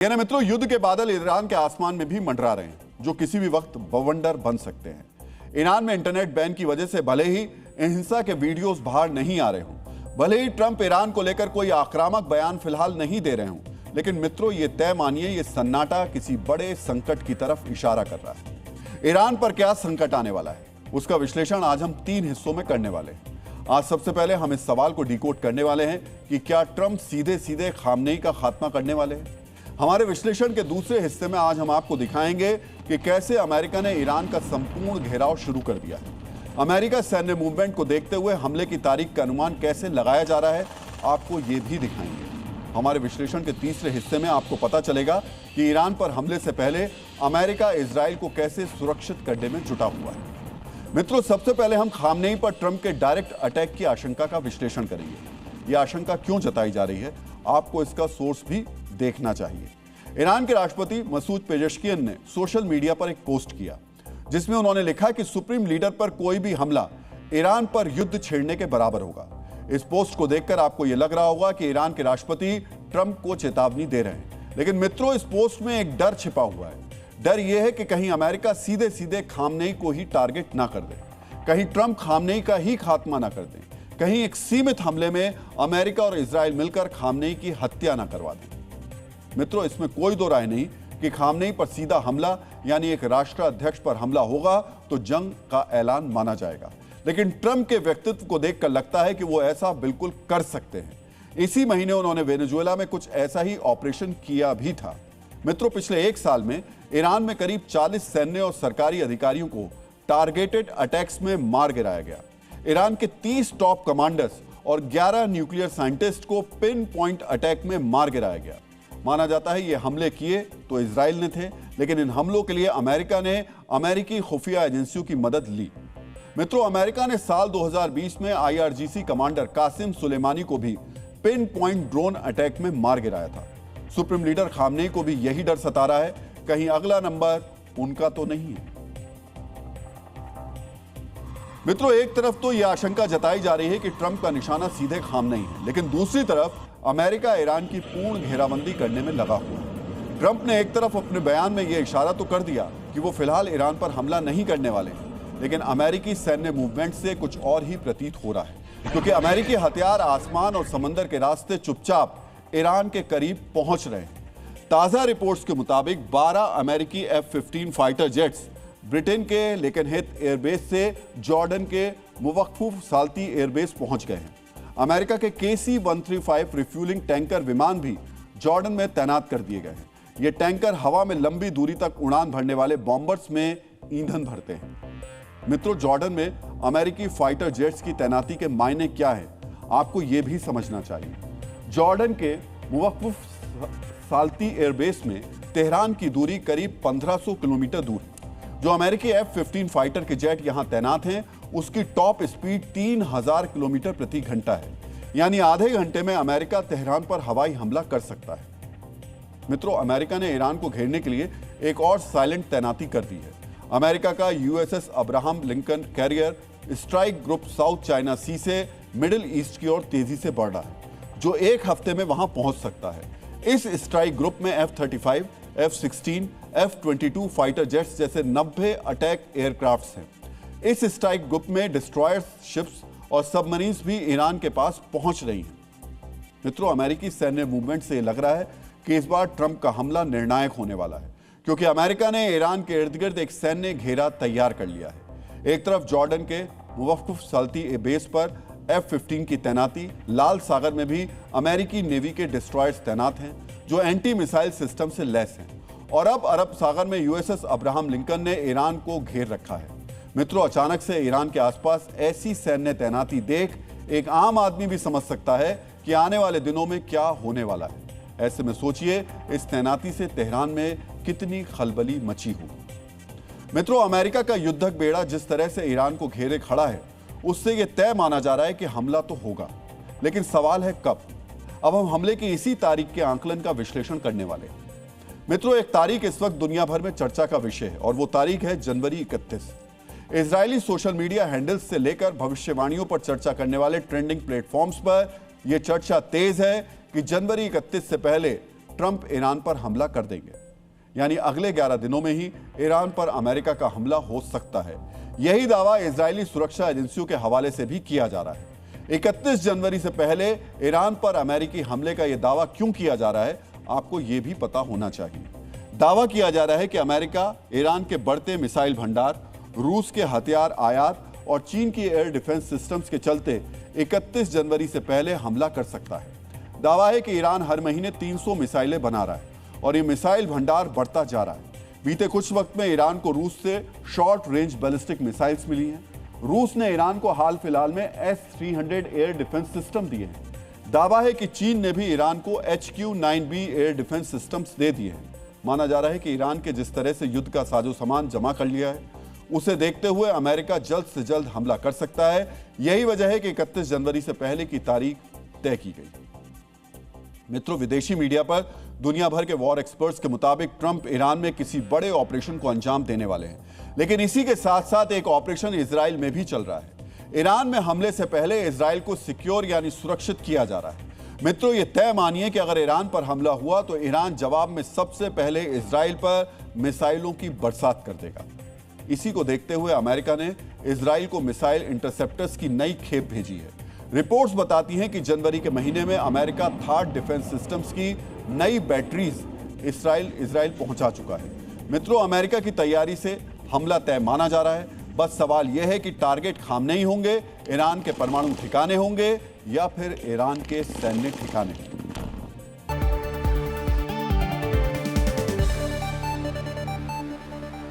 यानी मित्रों, युद्ध के बादल ईरान के आसमान में भी मंडरा रहे हैं, जो किसी भी वक्त बवंडर बन सकते हैं। ईरान में इंटरनेट बैन की वजह से भले ही हिंसा के वीडियोस बाहर नहीं आ रहे हों, भले ही ट्रंप ईरान को लेकर कोई आक्रामक बयान फिलहाल नहीं दे रहे हों, लेकिन मित्रों ये तय मानिए, ये सन्नाटा किसी बड़े संकट की तरफ इशारा कर रहा है। ईरान पर क्या संकट आने वाला है, उसका विश्लेषण आज हम 3 हिस्सों में करने वाले हैं। आज सबसे पहले हम इस सवाल को डिकोड करने वाले हैं कि क्या ट्रंप सीधे सीधे खामनेई का खात्मा करने वाले हैं। हमारे विश्लेषण के दूसरे हिस्से में आज हम आपको दिखाएंगे कि कैसे अमेरिका ने ईरान का संपूर्ण घेराव शुरू कर दिया है। अमेरिका सैन्य मूवमेंट को देखते हुए हमले की तारीख का अनुमान कैसे लगाया जा रहा है, आपको ये भी दिखाएंगे। हमारे विश्लेषण के तीसरे हिस्से में आपको पता चलेगा कि ईरान पर हमले से पहले अमेरिका इजराइल को कैसे सुरक्षित करने में जुटा हुआ है। मित्रों, सबसे पहले हम खामनेई पर ट्रंप के डायरेक्ट अटैक की आशंका का विश्लेषण करेंगे। यह आशंका क्यों जताई जा रही है, आपको इसका सोर्स भी देखना चाहिए। ईरान के राष्ट्रपति मसूद पेजेश्कियन ने सोशल मीडिया पर एक पोस्ट किया, जिसमें उन्होंने लिखा कि सुप्रीम लीडर पर कोई भी हमला ईरान पर युद्ध छेड़ने के बराबर होगा। इस पोस्ट को देखकर आपको यह लग रहा होगा कि ईरान के राष्ट्रपति ट्रंप को चेतावनी दे रहे हैं, लेकिन मित्रों, इस पोस्ट में एक डर छिपा हुआ है। डर यह है कि कहीं अमेरिका सीधे सीधे खामनेई को ही टारगेट ना कर दे, कहीं ट्रंप खामनेई का ही खात्मा ना कर दे, कहीं एक सीमित हमले में अमेरिका और इजराइल मिलकर खामनेई की हत्या ना करवा दें। मित्रों, इसमें कोई दो राय नहीं कि खामनेई पर सीधा हमला यानी एक राष्ट्राध्यक्ष पर हमला होगा तो जंग का ऐलान माना जाएगा, लेकिन ट्रंप के व्यक्तित्व को देखकर लगता है कि वो ऐसा बिल्कुल कर सकते हैं। इसी महीने उन्होंने वेनेजुएला में कुछ ऐसा ही ऑपरेशन किया भी था। मित्रों, पिछले 1 साल में ईरान में करीब 40 सैन्य और सरकारी अधिकारियों को टारगेटेड अटैक्स में मार गिराया गया। ईरान के 30 टॉप कमांडर्स और 11 न्यूक्लियर साइंटिस्ट को पिन पॉइंट अटैक में मार गिराया गया। माना जाता है ये हमले किए तो इजराइल ने थे, लेकिन इन हमलों के लिए अमेरिका ने अमेरिकी खुफिया एजेंसियों की मदद ली। मित्रों, अमेरिका ने साल 2020 में IRGC कमांडर कासिम सुलेमानी को भी पिन पॉइंट ड्रोन अटैक में मार गिराया था। सुप्रीम लीडर खामनेई को भी यही डर सता रहा है, कहीं अगला नंबर उनका तो नहीं है। मित्रों, एक तरफ तो यह आशंका जताई जा रही है कि ट्रंप का निशाना सीधे खामनेई है, लेकिन दूसरी तरफ अमेरिका ईरान की पूर्ण घेराबंदी करने में लगा हुआ है। ट्रंप ने एक तरफ अपने बयान में यह इशारा तो कर दिया कि वो फिलहाल ईरान पर हमला नहीं करने वाले हैं, लेकिन अमेरिकी सैन्य मूवमेंट से कुछ और ही प्रतीत हो रहा है, क्योंकि अमेरिकी हथियार आसमान और समंदर के रास्ते चुपचाप ईरान के करीब पहुंच रहे हैं। ताजा रिपोर्ट्स के मुताबिक 12 अमेरिकी F-15 फाइटर जेट्स ब्रिटेन के लेकनहेथ एयरबेस से जॉर्डन के मुवक्कुफ साल्ती एयरबेस पहुंच गए हैं। अमेरिका के KC-135 रिफ्यूलिंग टैंकर विमान भी जॉर्डन में तैनात कर दिए गए हैं। ये टैंकर हवा में लंबी दूरी तक उड़ान भरने वाले बॉम्बर्स में ईंधन भरते हैं। मित्रों, जॉर्डन में अमेरिकी फाइटर जेट्स की तैनाती के मायने क्या है, आपको यह भी समझना चाहिए। जॉर्डन के मुवक्कुफ साल्ती एयरबेस में तेहरान की दूरी करीब 1500 किलोमीटर दूर है। जो अमेरिकी F-15 फाइटर के जेट यहां तैनात हैं, उसकी टॉप स्पीड 3000 किलोमीटर प्रति घंटा है, यानी आधे घंटे में अमेरिका तेहरान पर हवाई हमला कर सकता है। मित्रों, अमेरिका ने ईरान को घेरने के लिए एक और साइलेंट तैनाती कर दी है। अमेरिका का USS Abraham Lincoln carrier strike group South China Sea से मिडिल ईस्ट की ओर तेजी से बढ़ रहा है, जो 1 हफ्ते में वहां पहुंच सकता है। इस स्ट्राइक ग्रुप में F-35, F-16, F-22 fighter jets जैसे 90 अटैक एयरक्राफ्ट्स हैं। इस स्ट्राइक ग्रुप में डिस्ट्रॉयर शिप्स और सबमरीन्स भी ईरान के पास पहुंच रही हैं। मित्रों, अमेरिकी सैन्य मूवमेंट से लग रहा है कि इस बार ट्रंप का हमला निर्णायक होने वाला है, क्योंकि अमेरिका ने ईरान के इर्द गिर्द एक सैन्य घेरा तैयार कर लिया है। एक तरफ जॉर्डन के मुवक्कुफ साल्ती बेस पर F-15 की तैनाती, लाल सागर में भी अमेरिकी नेवी के डिस्ट्रॉयर्स तैनात हैं जो एंटी मिसाइल सिस्टम से लैस हैं, और अब अरब सागर में USS अब्राहम लिंकन ने ईरान को घेर रखा है। मित्रों, अचानक से ईरान के आसपास ऐसी सैन्य तैनाती देख एक आम आदमी भी समझ सकता है कि आने वाले दिनों में क्या होने वाला है। ऐसे में सोचिए, इस तैनाती से तेहरान में कितनी खलबली मची हो। मित्रों, अमेरिका का युद्धक बेड़ा जिस तरह से ईरान को घेरे खड़ा है, उससे यह तय माना जा रहा है कि हमला तो होगा, लेकिन सवाल है कब। अब हम हमले की इसी तारीख के आंकलन का विश्लेषण करने वाले हैं। मित्रों, एक तारीख इस वक्त दुनिया भर में चर्चा का विषय है, और वो तारीख है जनवरी 31। इजरायली सोशल मीडिया हैंडल्स से लेकर भविष्यवाणियों पर चर्चा करने वाले ट्रेंडिंग प्लेटफॉर्म्स पर यह चर्चा तेज है कि जनवरी 31 से पहले ट्रंप ईरान पर हमला कर देंगे। यानी अगले 11 दिनों में ही ईरान पर अमेरिका का हमला हो सकता है। यही दावा इजरायली सुरक्षा एजेंसियों के हवाले से भी किया जा रहा है। 31 जनवरी से पहले ईरान पर अमेरिकी हमले का यह दावा क्यों किया जा रहा है, आपको यह भी पता होना चाहिए। दावा किया जा रहा है कि अमेरिका ईरान के बढ़ते मिसाइल भंडार, रूस के हथियार आयात और चीन की एयर डिफेंस सिस्टम्स के चलते 31 जनवरी से पहले हमला कर सकता है। दावा है कि ईरान हर महीने 300 मिसाइलें बना रहा है और ये मिसाइल भंडार बढ़ता जा रहा है। बीते कुछ वक्त में ईरान को रूस से शॉर्ट रेंज बैलिस्टिक मिसाइल्स मिली हैं। रूस ने ईरान को हाल फिलहाल में S-300 एयर डिफेंस सिस्टम दिए हैं। दावा है कि चीन ने भी ईरान को HQ-9B एयर डिफेंस सिस्टम्स दे दिए हैं। माना जा रहा है कि ईरान के जिस तरह से युद्ध का साजो सामान जमा कर लिया है, उसे देखते हुए अमेरिका जल्द से जल्द हमला कर सकता है। यही वजह है कि 31 जनवरी से पहले की तारीख तय की गई। मित्रों, विदेशी मीडिया पर दुनिया भर के वॉर एक्सपर्ट्स के मुताबिक ट्रंप ईरान में किसी बड़े ऑपरेशन को अंजाम देने वाले हैं, लेकिन इसी के साथ साथ एक ऑपरेशन इजराइल में भी चल रहा है। ईरान में हमले से पहले इजराइल को सिक्योर यानी सुरक्षित किया जा रहा है। मित्रों, ये तय मानिए कि अगर ईरान पर हमला हुआ तो ईरान जवाब में सबसे पहले इजराइल पर मिसाइलों की बरसात कर देगा। इसी को देखते हुए अमेरिका ने इजराइल को मिसाइल इंटरसेप्टर्स की नई खेप भेजी है। रिपोर्ट्स बताती हैं कि जनवरी के महीने में अमेरिका थार्ड डिफेंस सिस्टम्स की नई बैटरीज इजराइल पहुंचा चुका है। मित्रों, अमेरिका की तैयारी से हमला तय माना जा रहा है। बस सवाल यह है कि टारगेट खामनेई होंगे, ईरान के परमाणु ठिकाने होंगे या फिर ईरान के सैन्य ठिकाने।